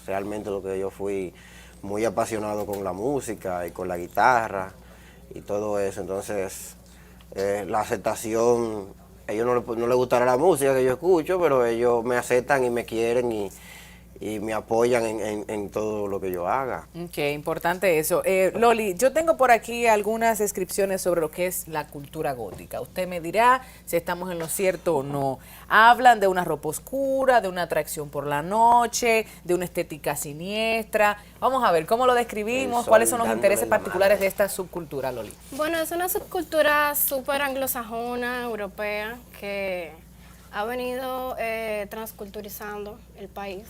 L: realmente lo que yo fui muy apasionado con la música y con la guitarra y todo eso, entonces la aceptación, a ellos no les gustará la música que yo escucho, pero ellos me aceptan y me quieren y me apoyan en todo lo que yo haga.
A: Ok, importante eso. Loli, yo tengo por aquí algunas descripciones sobre lo que es la cultura gótica. Usted me dirá si estamos en lo cierto o no. Hablan de una ropa oscura, de una atracción por la noche, de una estética siniestra. Vamos a ver, ¿cómo lo describimos? ¿Cuáles son los intereses particulares de esta subcultura, Loli?
M: Bueno, es una subcultura súper anglosajona, europea, que ha venido transculturizando el país.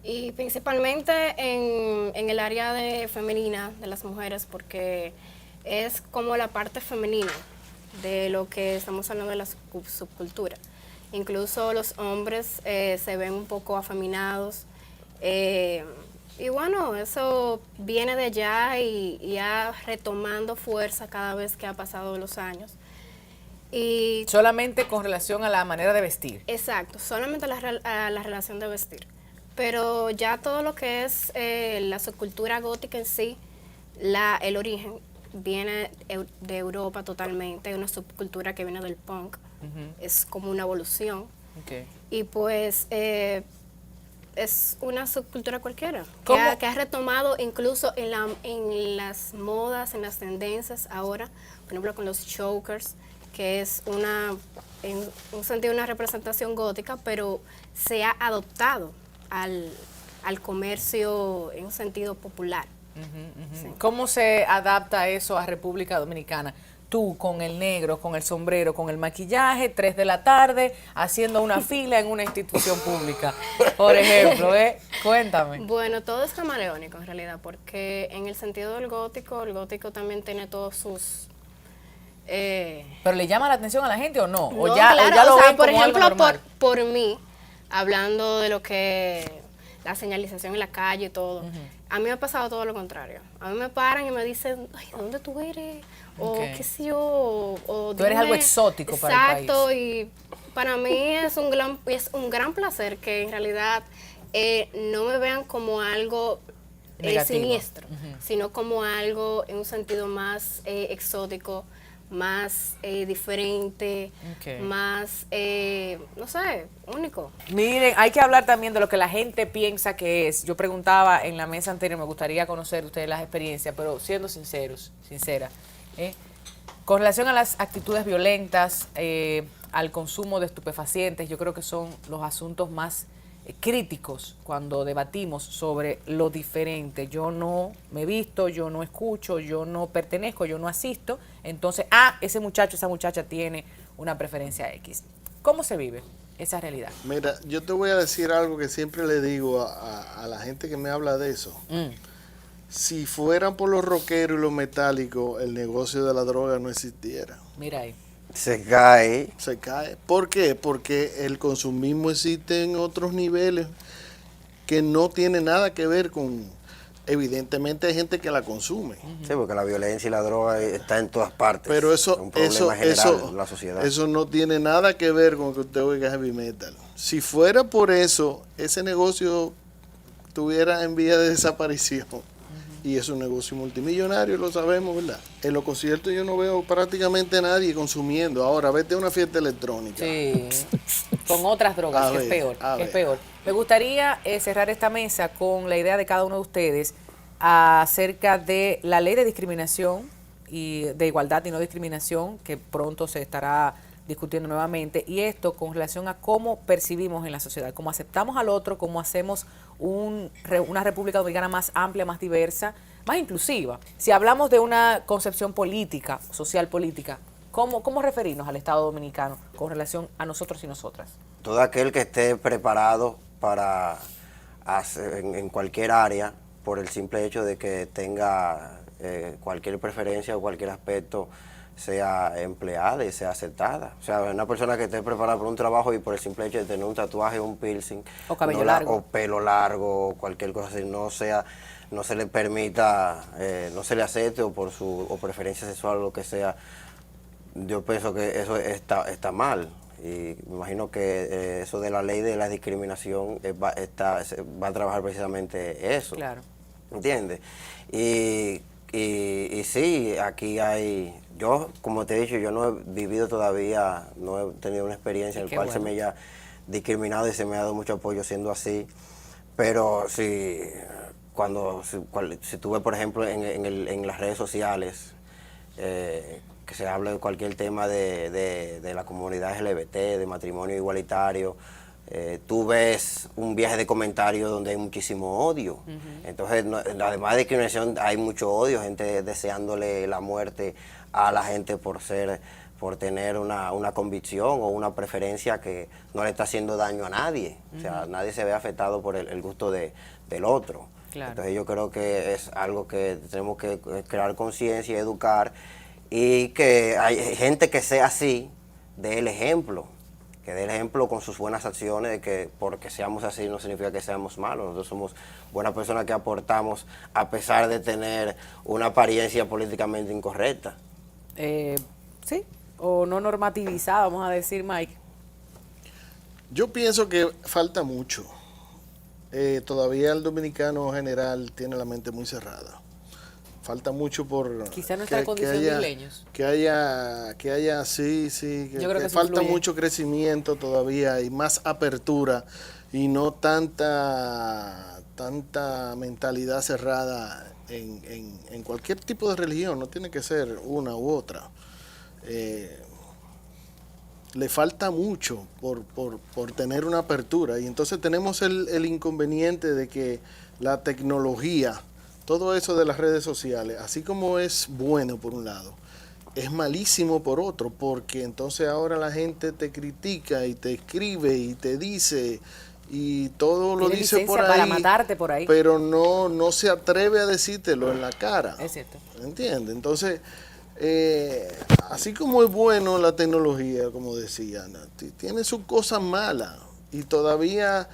M: Y principalmente en el área femenina de las mujeres, porque es como la parte femenina de lo que estamos hablando de la subcultura. Incluso los hombres se ven un poco afeminados. Y bueno, eso viene de allá y ha retomando fuerza cada vez que ha pasado los años. Y
A: solamente con relación a la manera de vestir.
M: Exacto, solamente a la relación de vestir. Pero ya todo lo que es la subcultura gótica en sí, el origen viene de Europa totalmente, es una subcultura que viene del punk, es como una evolución.
A: Okay.
M: Y pues es una subcultura cualquiera, que ha retomado incluso en las modas, en las tendencias ahora, por ejemplo con los chokers, que es en un sentido una representación gótica, pero se ha adoptado al comercio en un sentido popular.
A: Sí. ¿Cómo se adapta eso a República Dominicana? Tú con el negro, con el sombrero, con el maquillaje, 3 de la tarde, haciendo una fila en una institución pública, por ejemplo, cuéntame.
M: Bueno, todo es camaleónico en realidad, porque en el sentido del gótico, el gótico también tiene todos sus...
A: ¿Pero le llama la atención a la gente o no?
M: No,
A: ¿O ya,
M: claro,
A: o ya lo ven
M: por
A: como algo
M: ejemplo,
A: normal?
M: por mí, hablando de lo que la señalización en la calle y todo, a mí me ha pasado todo lo contrario. A mí me paran y me dicen, ay, ¿de dónde tú eres? O qué sé yo, o
A: tú eres algo exótico para el país.
M: Exacto, y para mí es un gran placer que en realidad no me vean como algo siniestro, sino como algo en un sentido más exótico, más diferente, más, no sé, único.
A: Miren, hay que hablar también de lo que la gente piensa que es. Yo preguntaba en la mesa anterior, me gustaría conocer ustedes las experiencias, pero siendo sincera, con relación a las actitudes violentas, al consumo de estupefacientes, yo creo que son los asuntos más críticos cuando debatimos sobre lo diferente. Yo no me visto, yo no escucho, yo no pertenezco, yo no asisto, entonces, ese muchacho, esa muchacha tiene una preferencia X. ¿Cómo se vive esa realidad.
N: Mira, yo te voy a decir algo que siempre le digo a la gente que me habla de eso. Si fueran por los rockeros y los metálicos, el negocio de la droga no existiera.
A: Mira ahí.
L: Se cae.
N: Se cae. ¿Por qué? Porque el consumismo existe en otros niveles que no tiene nada que ver con... Evidentemente hay gente que la consume.
L: Sí, porque la violencia y la droga está en todas partes.
N: Pero
L: es un problema general en la sociedad.
N: Eso no tiene nada que ver con que usted oiga heavy metal. Si fuera por eso, ese negocio estuviera en vía de desaparición. Y es un negocio multimillonario, lo sabemos, ¿verdad? En los conciertos yo no veo prácticamente a nadie consumiendo. Ahora, vete a una fiesta electrónica.
A: Sí, con otras drogas, que es peor, que es peor. Me gustaría cerrar esta mesa con la idea de cada uno de ustedes acerca de la ley de discriminación y de igualdad y no discriminación, que pronto se estará discutiendo nuevamente, y esto con relación a cómo percibimos en la sociedad, cómo aceptamos al otro, cómo hacemos una República Dominicana más amplia, más diversa, más inclusiva. Si hablamos de una concepción política, social política, ¿cómo referirnos al Estado Dominicano con relación a nosotros y nosotras?
L: Todo aquel que esté preparado para hacer en cualquier área, por el simple hecho de que tenga cualquier preferencia o cualquier aspecto, sea empleada y sea aceptada. O sea, una persona que esté preparada por un trabajo y por el simple hecho de tener un tatuaje, un piercing,
A: o cabello largo,
L: o pelo largo, o cualquier cosa así, no se le permita, no se le acepte o por su preferencia sexual o lo que sea. Yo pienso que eso está mal. Y me imagino que eso de la ley de la discriminación va a trabajar precisamente eso.
A: Claro.
L: ¿Entiendes? Y sí, aquí hay... Yo, como te he dicho, yo no he vivido todavía, no he tenido una experiencia en la cual se me haya discriminado y se me ha dado mucho apoyo siendo así. Pero sí, si tuve, por ejemplo, en las redes sociales, que se habla de cualquier tema de la comunidad LGBT, de matrimonio igualitario, tú ves un viaje de comentarios donde hay muchísimo odio. Entonces, además de discriminación, hay mucho odio, gente deseándole la muerte a la gente por tener una convicción o una preferencia que no le está haciendo daño a nadie. O sea, nadie se ve afectado por el gusto del otro.
A: Claro.
L: Entonces, yo creo que es algo que tenemos que crear conciencia y educar, y que hay gente que sea así, dé el ejemplo. Que dé el ejemplo con sus buenas acciones, de que porque seamos así no significa que seamos malos. Nosotros somos buenas personas que aportamos a pesar de tener una apariencia políticamente incorrecta.
A: Sí, o no normativizada, vamos a decir, Mike.
N: Yo pienso que falta mucho. Todavía el dominicano general tiene la mente muy cerrada. Falta mucho por...
A: Quizá nuestra condición de isleños.
N: Que haya, sí,
A: yo creo que
N: falta mucho crecimiento todavía y más apertura y no tanta mentalidad cerrada en cualquier tipo de religión, no tiene que ser una u otra. Le falta mucho por tener una apertura, y entonces tenemos el inconveniente de que la tecnología, todo eso de las redes sociales, así como es bueno por un lado, es malísimo por otro, porque entonces ahora la gente te critica y te escribe y te dice y todo lo dice por ahí,
A: para matarte por ahí,
N: pero no se atreve a decírtelo en la cara.
A: Es cierto.
N: ¿Entiendes? Entonces, así como es bueno la tecnología, como decía, tiene sus cosas malas, y todavía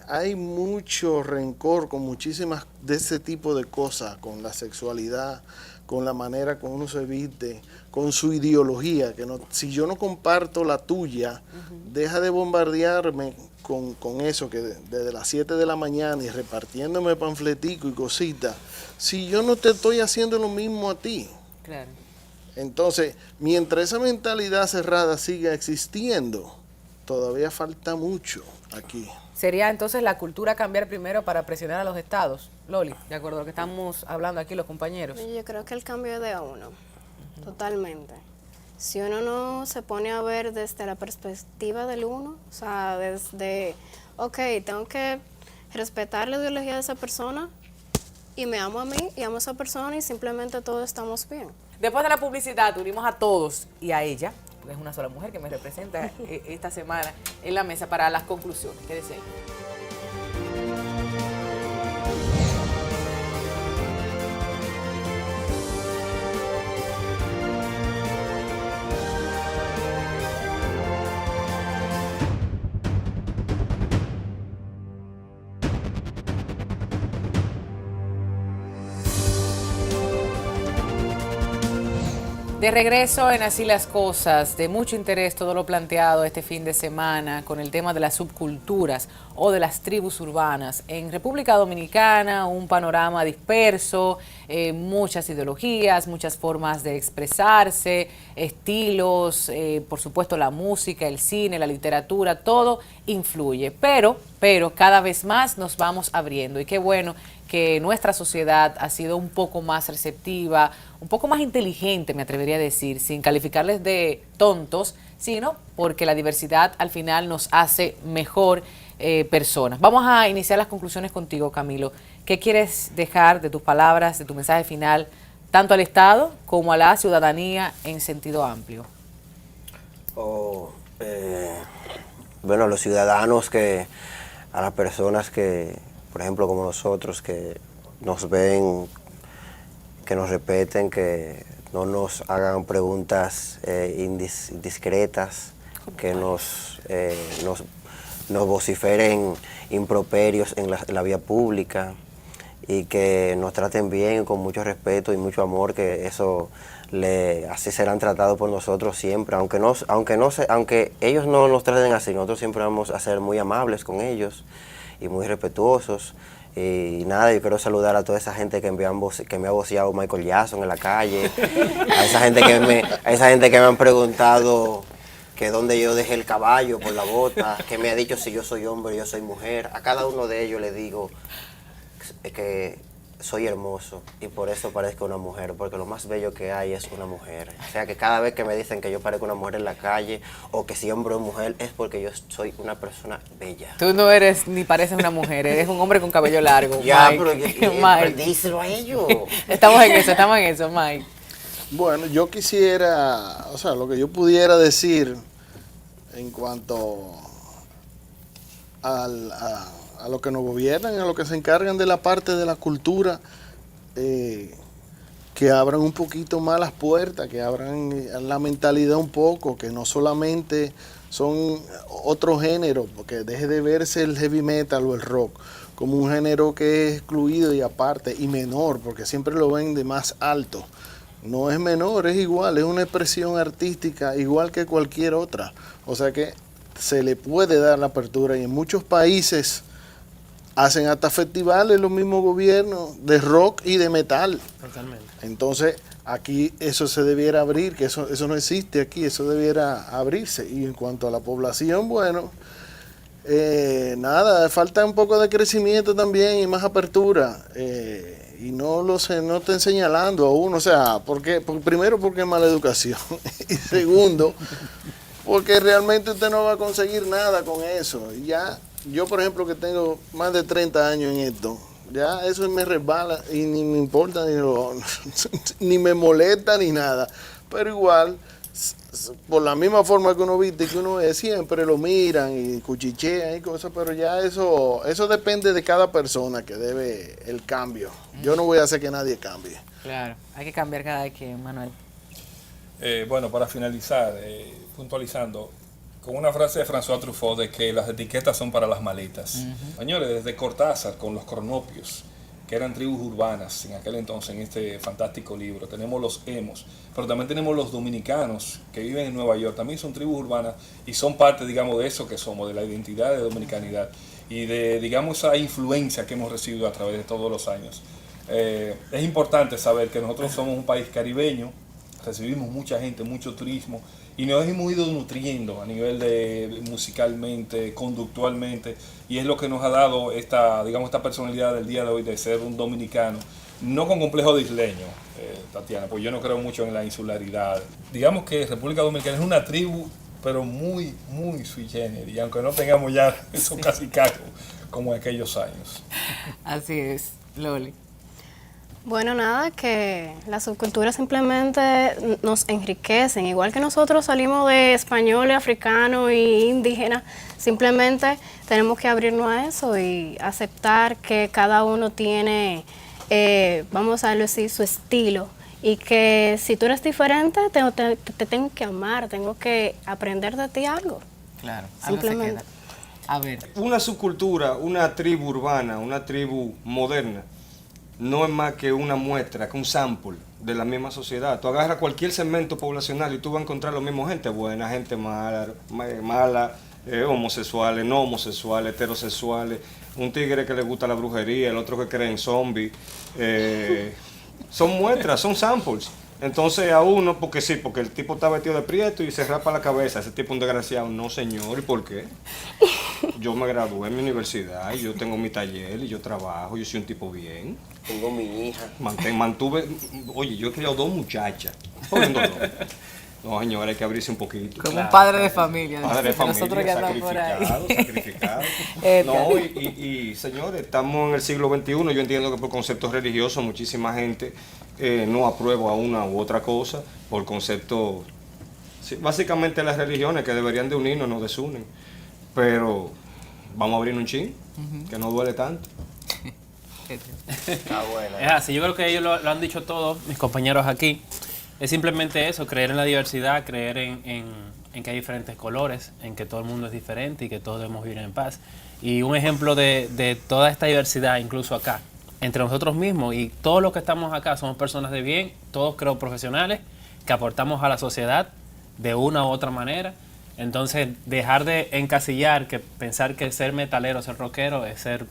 N: hay mucho rencor con muchísimas de ese tipo de cosas, con la sexualidad, con la manera como uno se viste, con su ideología, que no, si yo no comparto la tuya, deja de bombardearme con eso, que desde las 7 de la mañana y repartiéndome panfletico y cositas, si yo no te estoy haciendo lo mismo a ti.
A: Claro.
N: Entonces, mientras esa mentalidad cerrada siga existiendo, todavía falta mucho aquí.
A: ¿Sería entonces la cultura cambiar primero para presionar a los estados? Loli, de acuerdo a lo que estamos hablando aquí los compañeros.
M: Yo creo que el cambio es de uno, totalmente. Si uno no se pone a ver desde la perspectiva del uno, o sea, desde, ok, tengo que respetar la ideología de esa persona y me amo a mí y amo a esa persona y simplemente todos estamos bien.
A: Después de la publicidad, unimos a todos y a ella porque es una sola mujer que me representa esta semana en la mesa para las conclusiones. Quédese ahí. De regreso en Así las Cosas, de mucho interés todo lo planteado este fin de semana con el tema de las subculturas o de las tribus urbanas. En República Dominicana, un panorama disperso, muchas ideologías, muchas formas de expresarse, estilos, por supuesto la música, el cine, la literatura, todo influye. Pero cada vez más nos vamos abriendo y qué bueno que nuestra sociedad ha sido un poco más receptiva, un poco más inteligente, me atrevería a decir, sin calificarles de tontos, sino porque la diversidad al final nos hace mejor personas. Vamos a iniciar las conclusiones contigo, Camilo. ¿Qué quieres dejar de tus palabras, de tu mensaje final, tanto al Estado como a la ciudadanía en sentido amplio?
L: Bueno, los ciudadanos a las personas que, por ejemplo, como nosotros, que nos ven, que nos respeten, que no nos hagan preguntas indiscretas, que nos vociferen improperios en la vía pública y que nos traten bien, con mucho respeto y mucho amor, que eso así serán tratados por nosotros siempre, aunque ellos no nos traten así, nosotros siempre vamos a ser muy amables con ellos y muy respetuosos. Y nada, yo quiero saludar a toda esa gente que me ha voceado Michael Jackson en la calle, a esa gente que me han preguntado que dónde yo dejé el caballo por la bota, que me ha dicho si yo soy hombre o yo soy mujer. A cada uno de ellos le digo que soy hermoso y por eso parezco una mujer, porque lo más bello que hay es una mujer. O sea que cada vez que me dicen que yo parezco una mujer en la calle o que si hombre o mujer es porque yo soy una persona bella.
A: Tú no eres ni pareces una mujer, eres un hombre con cabello largo.
L: Ya,
A: Mike.
L: pero díselo a ellos.
A: Estamos en eso, Mike.
N: Bueno, yo quisiera, o sea, lo que yo pudiera decir en cuanto a lo que nos gobiernan, a lo que se encargan de la parte de la cultura, que abran un poquito más las puertas, que abran la mentalidad un poco, que no solamente son otro género, porque deje de verse el heavy metal o el rock como un género que es excluido y aparte y menor, porque siempre lo ven de más alto. No es menor, es igual, es una expresión artística igual que cualquier otra. O sea que se le puede dar la apertura y en muchos países hacen hasta festivales los mismos gobiernos de rock y de metal.
F: Totalmente.
N: Entonces, aquí eso se debiera abrir, que eso no existe aquí, eso debiera abrirse. Y en cuanto a la población, bueno, nada, falta un poco de crecimiento también y más apertura. Y no estén señalando a uno, o sea, primero porque es mala educación y segundo, porque realmente usted no va a conseguir nada con eso. Ya, yo por ejemplo que tengo más de 30 años en esto, ya eso me resbala y ni me importa, ni me molesta ni nada, pero igual, por la misma forma que uno viste que uno es, siempre lo miran y cuchichean y cosas, pero ya eso depende de cada persona que debe el cambio. Yo no voy a hacer que nadie cambie.
A: Claro, hay que cambiar cada quien, Manuel.
D: Bueno, para finalizar, puntualizando, con una frase de François Truffaut de que las etiquetas son para las maletas. Señores, desde Cortázar con los cronopios, que eran tribus urbanas en aquel entonces, en este fantástico libro, tenemos los emos, pero también tenemos los dominicanos que viven en Nueva York, también son tribus urbanas y son parte, digamos, de eso que somos, de la identidad de dominicanidad y de, digamos, esa influencia que hemos recibido a través de todos los años. Es importante saber que nosotros somos un país caribeño, recibimos mucha gente, mucho turismo, y nos hemos ido nutriendo a nivel de musicalmente, conductualmente, y es lo que nos ha dado esta personalidad del día de hoy de ser un dominicano, no con complejo de isleño, Tatiana, pues yo no creo mucho en la insularidad. Digamos que República Dominicana es una tribu, pero muy, muy sui generis, aunque no tengamos ya esos cacicazgos como en aquellos años.
A: Así es, Loli.
M: Bueno, nada, que las subculturas simplemente nos enriquecen. Igual que nosotros salimos de español, africano e indígena, simplemente tenemos que abrirnos a eso y aceptar que cada uno tiene, vamos a decirlo así, su estilo. Y que si tú eres diferente, te tengo que amar, tengo que aprender de ti algo.
A: Claro,
M: simplemente.
A: A ver.
E: Una subcultura, una tribu urbana, una tribu moderna, no es más que una muestra, que un sample de la misma sociedad. Tú agarras cualquier segmento poblacional y tú vas a encontrar lo mismo, gente buena, gente mala, homosexuales, no homosexuales, heterosexuales, un tigre que le gusta la brujería, el otro que cree en zombies. Son muestras, son samples. Entonces a uno, porque sí, porque el tipo está vestido de prieto y se rapa la cabeza, ese tipo es un desgraciado. No, señor, ¿y por qué? Yo me gradué en mi universidad y yo tengo mi taller y yo trabajo, yo soy un tipo bien.
L: Tengo mi hija.
E: Oye, yo he criado 2 muchachas. No, señor, hay que abrirse un poquito.
A: Como un padre de familia.
E: Padre de familia,
A: nosotros que andamos por ahí.
E: Sacrificado. No, y señores, estamos en el siglo XXI. Yo entiendo que por conceptos religiosos muchísima gente no aprueba una u otra cosa por conceptos. Sí, básicamente las religiones que deberían de unirnos nos desunen. Pero vamos a abrir un chin, que no duele tanto.
L: Está bueno.
F: Es así, yo creo que ellos lo han dicho todos, mis compañeros aquí. Es simplemente eso, creer en la diversidad, creer en que hay diferentes colores, en que todo el mundo es diferente y que todos debemos vivir en paz. Y un ejemplo de toda esta diversidad, incluso acá, entre nosotros mismos y todos los que estamos acá somos personas de bien, todos creo profesionales, que aportamos a la sociedad de una u otra manera. Entonces, dejar de encasillar, que pensar que ser metalero, ser rockero es ser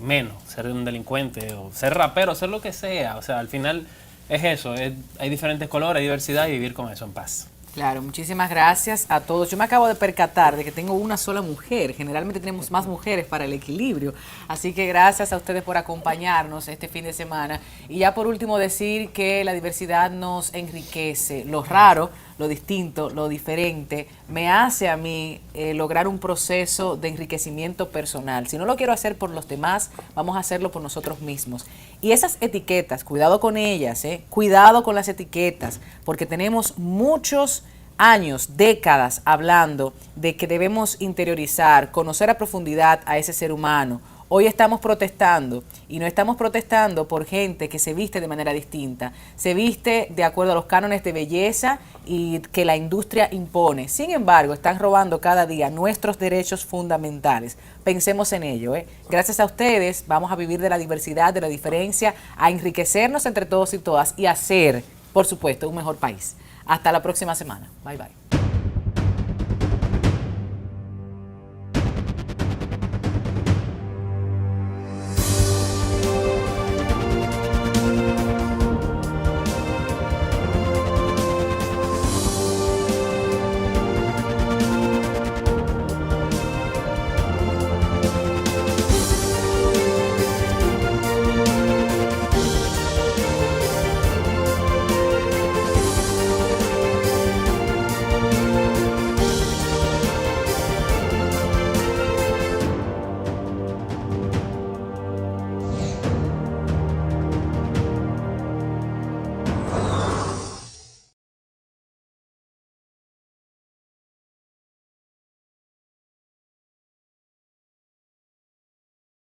F: menos, ser un delincuente o ser rapero, ser lo que sea. O sea, al final es eso, hay diferentes colores, hay diversidad y vivir con eso en paz.
A: Claro, muchísimas gracias a todos. Yo me acabo de percatar de que tengo una sola mujer. Generalmente tenemos más mujeres para el equilibrio. Así que gracias a ustedes por acompañarnos este fin de semana. Y ya por último decir que la diversidad nos enriquece. Lo raro, lo distinto, lo diferente, me hace a mí lograr un proceso de enriquecimiento personal. Si no lo quiero hacer por los demás, vamos a hacerlo por nosotros mismos. Y esas etiquetas, cuidado con ellas, cuidado con las etiquetas, porque tenemos muchos años, décadas hablando de que debemos interiorizar, conocer a profundidad a ese ser humano. Hoy estamos protestando y no estamos protestando por gente que se viste de manera distinta, se viste de acuerdo a los cánones de belleza y que la industria impone. Sin embargo, están robando cada día nuestros derechos fundamentales. Pensemos en ello. Gracias a ustedes vamos a vivir de la diversidad, de la diferencia, a enriquecernos entre todos y todas y hacer, por supuesto, un mejor país. Hasta la próxima semana. Bye, bye.